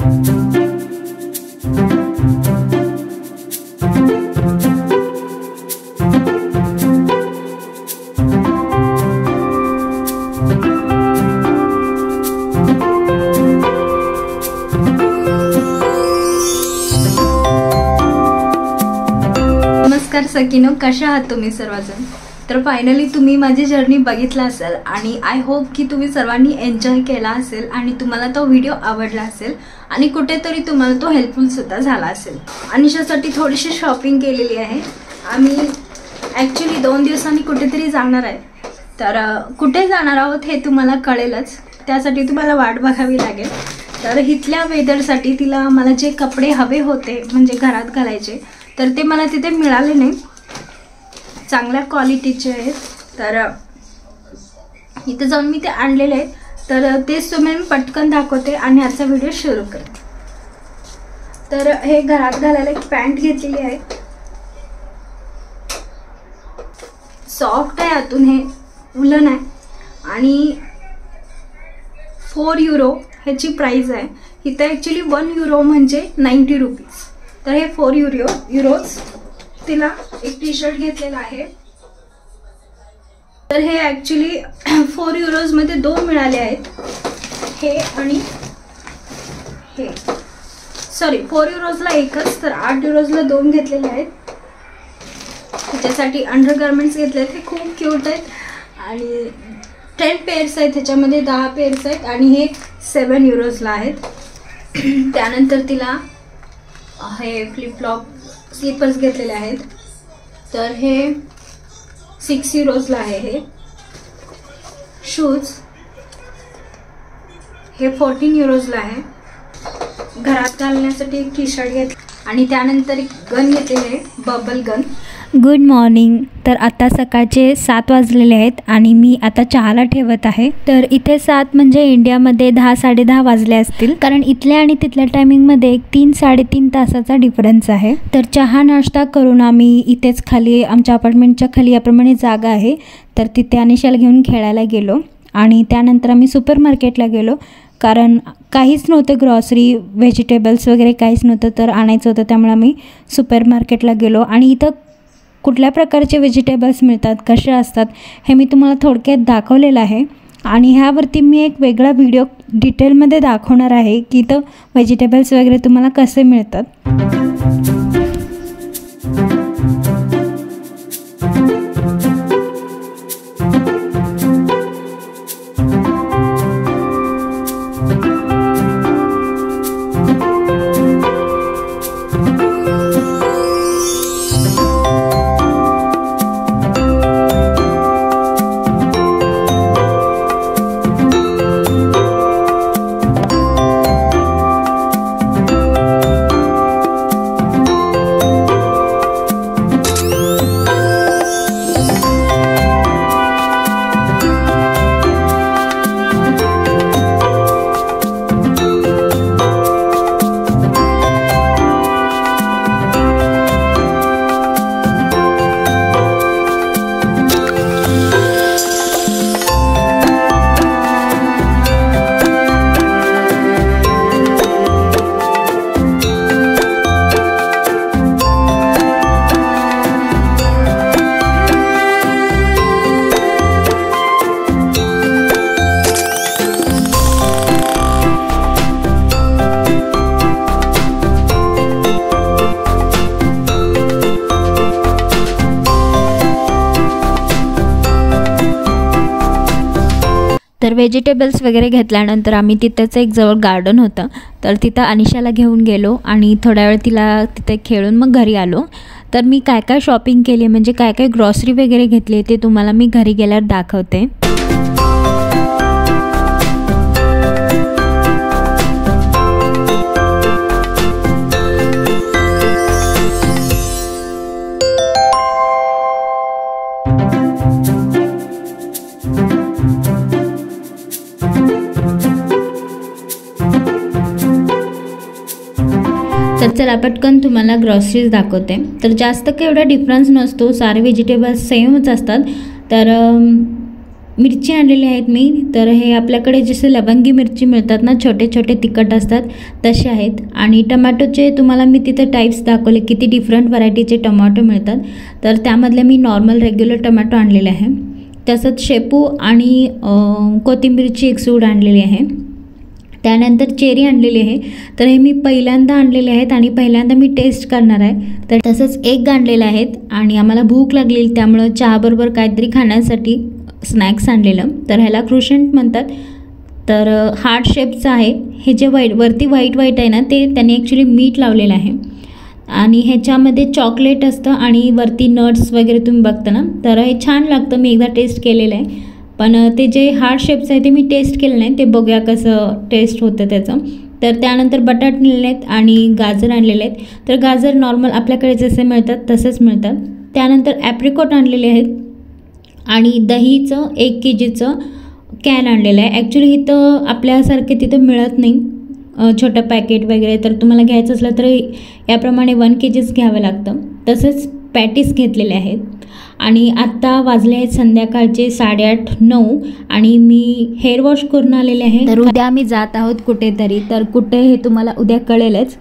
नमस्कार सकिनो, कशा आहात तुम्ही सर्वजण? तर फायनली तुम्ही माझी जर्नी बघितला असेल आणि आय होप की तुम्ही सर्वांनी एन्जॉय केला असेल आणि तुम्हाला तो व्हिडिओ आवडला असेल आणि कुठेतरी तुम्हाला तो हेल्पफुल सुद्धा झाला असेल. अनिशासाठी थोडीशी शॉपिंग केलेली आहे. आम्ही ॲक्च्युली 2 दिवसांनी कुठेतरी जाणार आहे. तर कुठे जाणार आहोत हे तुम्हाला कळेलच, त्यासाठी तुम्हाला वाट बघावी लागेल. तर इथल्या वेदरसाठी तिला मला जे कपडे हवे होते म्हणजे घरात घालायचे, तर ते मला तिथे मिळाले नाही. चांगल्या क्वालिटीचे आहेत. तर इथे जाऊन मी ते आणलेले आहेत. तर तेच तुम्ही पटकन दाखवते आणि आजचा व्हिडिओ सुरू करते. तर हे घरात घालायला एक पॅन्ट घेतलेली आहे. सॉफ्ट आहे आतून, हे उलन आहे आणि 4 युरो ह्याची प्राइस आहे. इथे ॲक्च्युली 1 युरो म्हणजे 90 रुपीज. तर हे 4 युरोज. तिला एक टी शर्ट घेतलेला आहे. तर हे ॲक्च्युली 4 युरोजमध्ये 2 मिळाले आहेत. हे आणि हे, सॉरी 4 युरोजला एकच, तर 8 युरोजला 2 घेतलेले आहेत. त्याच्यासाठी अंडरगार्मेंट्स घेतले आहेत. हे खूप क्यूट आहेत आणि 10 पेअर्स आहेत, त्याच्यामध्ये 10 पेअर्स आहेत आणि हे 7 युरोजला आहेत. त्यानंतर तिला हे फ्लिपफ्लॉप स्लीपर्स घेतलेले आहेत. तर हे 6 युरोजला आहे. हे शूज हे 14 युरोजला आहे. घरात घालण्यासाठी एक टी शर्ट घेतली आणि त्यानंतर एक गन घेतलेले आहे, बबल गन. Good morning. तर आता सकाळचे 7 वाजलेले आहेत आणि मी आता चहाला ठेवत आहे. तर इथे 7 म्हणजे इंडियामध्ये 10-10:30 वाजले असतील, कारण इथल्या आणि तिथल्या टायमिंगमध्ये एक 3-3.5 तासाचा डिफरन्स आहे. तर चहा नाश्ता करून आम्ही इथेच खाली, आमच्या अपार्टमेंटच्या खाली याप्रमाणे जागा आहे, तर तिथे अनिशाला घेऊन खेळायला गेलो आणि त्यानंतर आम्ही सुपर मार्केटला गेलो, कारण काहीच नव्हतं, ग्रॉसरी व्हेजिटेबल्स वगैरे काहीच नव्हतं, तर आणायचं होतं. त्यामुळे आम्ही सुपर मार्केटला गेलो आणि इथं कुठल्या प्रकारचे व्हेजिटेबल्स मिळतात, कसे असतात, हे मी तुम्हाला थोडक्यात दाखवलेलं आहे. आणि ह्यावरती मी एक वेगळा व्हिडिओ डिटेलमध्ये दाखवणार आहे की इथं व्हेजिटेबल्स वगैरे तुम्हाला कसे मिळतात. तर व्हेजिटेबल्स वगैरे घेतल्यानंतर आम्ही तिथेच एक जवळ गार्डन होतं, तर तिथं अनिशाला घेऊन गेलो आणि थोड्या वेळ तिला तिथे खेळून मग घरी आलो. तर मी काय काय शॉपिंग केली, म्हणजे काय काय ग्रॉसरी वगैरे घेतली, ते तुम्हाला मी घरी गेल्यावर दाखवते. तर चला पटकन तुम्हाला ग्रॉसरीज दाखवते. तर जास्त काही एवढा डिफरन्स नसतो, सारे व्हेजिटेबल्स सेमच असतात. तर मिरची आणलेली आहेत मी. तर हे आपल्याकडे जसे लवंगी मिरची मिळतात ना, छोटे छोटे तिखट असतात तसे आहेत. आणि टमॅटोचे तुम्हाला मी तिथे टाईप्स दाखवले, किती डिफरंट व्हरायटीचे टमॅटो मिळतात. तर त्यामधले मी नॉर्मल रेग्युलर टमॅटो आणलेले आहे. तसंच शेपू आणि कोथिंबीरची एक सूड आणलेली आहे. त्यानंतर चेरी आणलेली आहे. तर हे मी पहिल्यांदा आणलेले आहेत आणि पहिल्यांदा मी टेस्ट करणार आहे. तर तसंच एग आणलेलं आहेत. आणि आम्हाला भूक लागली त्यामुळं चहाबरोबर काहीतरी खाण्यासाठी स्नॅक्स आणलेलं. तर ह्याला क्रुशंट म्हणतात. तर हार्ट शेपचं आहे हे. जे वरती व्हाईट आहे ना, ते त्यांनी ॲक्च्युली मीठ लावलेलं आहे. आणि ह्याच्यामध्ये चॉकलेट असतं आणि वरती नट्स वगैरे तुम्ही बघता ना, तर हे छान लागतं. मी एकदा टेस्ट केलेलं आहे. पण ते जे हार्ट शेप्स आहे ते मी टेस्ट केलं नाही. ते बघूया कसं टेस्ट होतं त्याचं. तर त्यानंतर बटाटे आणलेले आहेत आणि गाजर आणलेले आहेत. तर गाजर नॉर्मल आपल्याकडे जसे मिळतात तसेच मिळतात. त्यानंतर ॲप्रिकॉट आणलेले आहेत आणि दहीचं 1 kgचं कॅन आणलेलं आहे. ॲक्च्युली इथं आपल्यासारखे तिथं मिळत नाही छोटं पॅकेट वगैरे. तर तुम्हाला घ्यायचं असलं तर याप्रमाणे 1 kgच घ्यावं लागतं. तसंच पॅटीस घेतलेले आहेत. आणि आत्ता वाजले आहेत संध्याकाळचे 8:30-9 आणि मी हेअर वॉश करून आलेले आहे. तर उद्या आम्ही जात आहोत कुठेतरी. तर कुठे हे तुम्हाला उद्या कळेलच.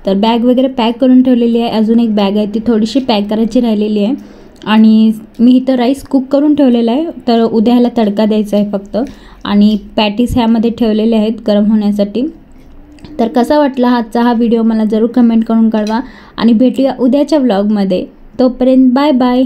तर बॅग वगैरे पॅक करून ठेवलेली आहे. अजून एक बॅग आहे ती थोडीशी पॅक करायची राहिलेली आहे. आणि मी इथं राईस कुक करून ठेवलेला आहे. तर उद्या ह्याला तडका द्यायचा आहे फक्त. आणि पॅटीस ह्यामध्ये ठेवलेले आहेत गरम होण्यासाठी. तर कसा वाटला आजचा हा व्हिडिओ मला जरूर कमेंट करून कळवा. आणि भेटूया उद्याच्या व्लॉगमध्ये. तोपर्यंत बाय बाय.